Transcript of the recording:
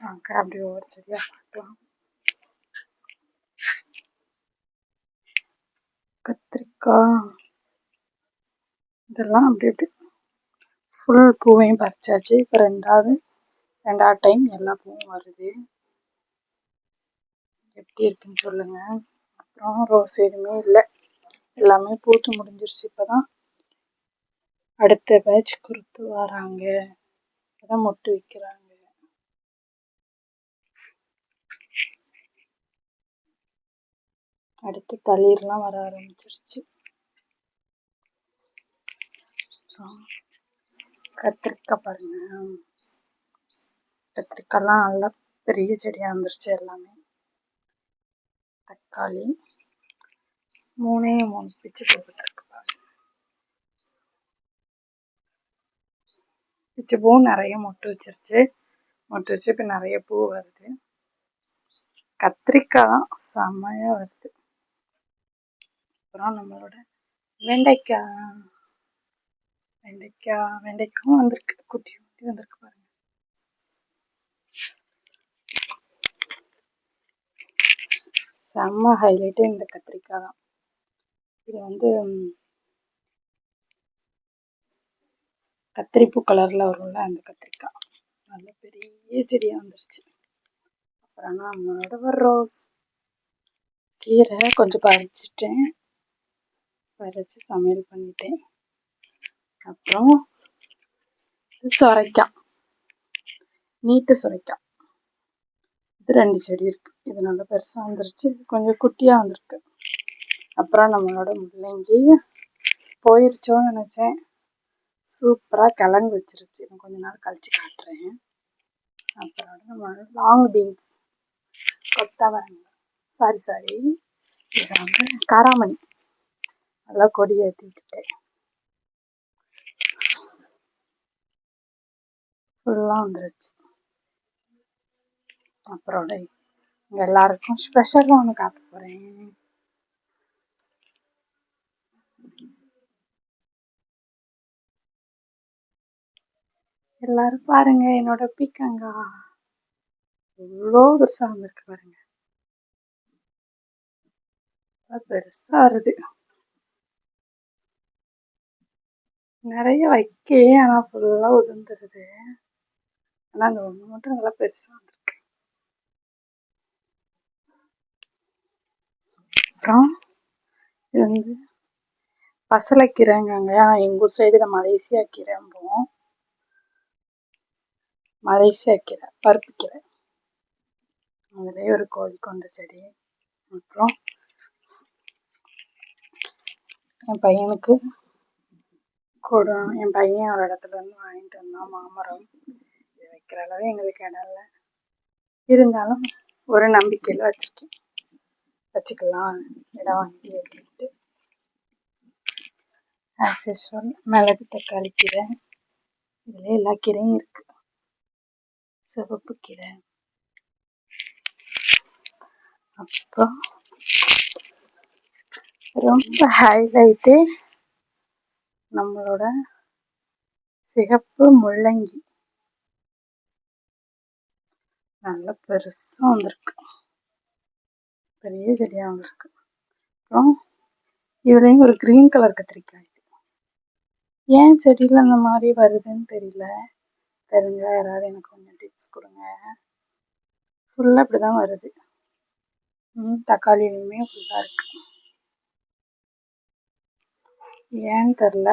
அப்படி ஒவ்வொரு செடியா பார்க்கலாம். கத்திரிக்காய் இதெல்லாம் அப்படி அப்படி ஃபுல் பூவையும் பறிச்சாச்சு. இப்போ ரெண்டாவது டைம் எல்லா பூவும் வருது. எப்படி இருக்குன்னு சொல்லுங்க. அப்புறம் ரோஸ் எதுவுமே இல்லை, எல்லாமே பூத்து முடிஞ்சிருச்சு. இப்போதான் அடுத்த பேட்ச் குறுத்து வராங்க, இப்போதான் மொட்டு வைக்கிறாங்க. அடுத்து தளிர்லாம் வர ஆரம்பிச்சிருச்சு. கத்திரிக்காய் பாருங்க, கத்திரிக்காய்லாம் நல்லா பெரிய செடியாக வந்துருச்சு எல்லாமே. தக்காளி 3 பிச்சு போட்டுருக்கு பாருங்க. பிச்சு பூ நிறைய மொட்டு வச்சிருச்சு. மொட்டு வச்சு இப்போ நிறைய பூ வருது. கத்திரிக்காய் தான் செம்மையா வருது. அப்புறம் நம்மளோட வெண்டைக்காயும் வந்திருக்கு, குட்டி குட்டி வந்திருக்கு பாருங்க. செம்ம ஹைலைட்டு இந்த கத்திரிக்காய் தான். இது கத்திரிப்பூ கலர்ல வரும்ல அந்த கத்திரிக்காய், நல்ல பெரிய செடியா வந்துருச்சு. அப்புறம் நம்மளோட ரோஸ் கீரை கொஞ்சம் பறிச்சிட்டேன், பறிச்சு சமையல் பண்ணிட்டேன். அப்புறம் சுரைக்காய், நீட்டு சுரைக்காய், இது 2 செடி இருக்கு. இது நல்லா பெருசா வந்துருச்சு, கொஞ்சம் குட்டியா வந்திருக்கு. அப்புறம் நம்மளோட முள்ளங்கி போயிருச்சோன்னு நினைச்சேன், சூப்பரா கிழங்கு வச்சிருச்சு. நான் கொஞ்ச நாள் கழிச்சு காட்டுறேன். அப்புறம் நம்மளோட லாங் பீன்ஸ், கொத்தவரங்காய், சாரி இது காராமணி, நல்லா கொடி ஏற்றி விட்டுட்டேன். ஃபுல்லாக வந்துருச்சு. அப்புறம் இங்கே எல்லாருக்கும் ஸ்பெஷலாக ஒன்று காட்ட போகிறேன். எல்லாரும் பாருங்க, என்னோட பீக்கங்காய் எவ்வளோ பெருசாக வந்திருக்கு பாருங்க, பெருசா வருது. நிறைய வைக்க, ஆனால் ஃபுல்லாக உதிர்ந்துருது. ஆனால் அந்த ஒன்று மட்டும் நல்லா பெருசா வந்திருக்கு. அப்புறம் இது பசலைக்கீரைங்காங்க, ஆனால் எங்கள் ஊர் சைடு இதை மலேசியா கீரைம்போம். மலேசியா கீரை, பருப்பு கீரை. அதுலேயே ஒரு கோழி கொண்ட செடி. அப்புறம் என் பையனுக்கு என் பையன் ஒரு இடத்துல இருந்து வாங்கிட்டு வந்தான் மாமரம். இது வைக்கிற அளவு எங்களுக்கு இடம் இல்லை, இருந்தாலும் ஒரு நம்பிக்கையில் வச்சுக்கலாம், இடம் வாங்கி அப்படின்ட்டு. ஆஸ் யூஸ்வல் மிளகு தக்காளி கீரை, இதுல எல்லா கீரையும் இருக்கு. சிவப்பு கீரை. அப்புறம் ரொம்ப ஹைலைட்டு நம்மளோட சிகப்பு முள்ளங்கி, நல்லா பெருசா வந்திருக்கு, பெரிய செடியா வந்திருக்கு. அப்புறம் இதுலயும் ஒரு கிரீன் கலர் கத்திரிக்காய். ஏன் செடியில அந்த மாதிரி வருதுன்னு தெரியல, தெரிஞ்சா யாராவது எனக்கு கொஞ்சம் டிப்ஸ் கொடுங்க. ஃபுல்லா இப்படிதான் வருது. தக்காளியிலுமே ஃபுல்லா இருக்கு, ஏன்னு தெரியல.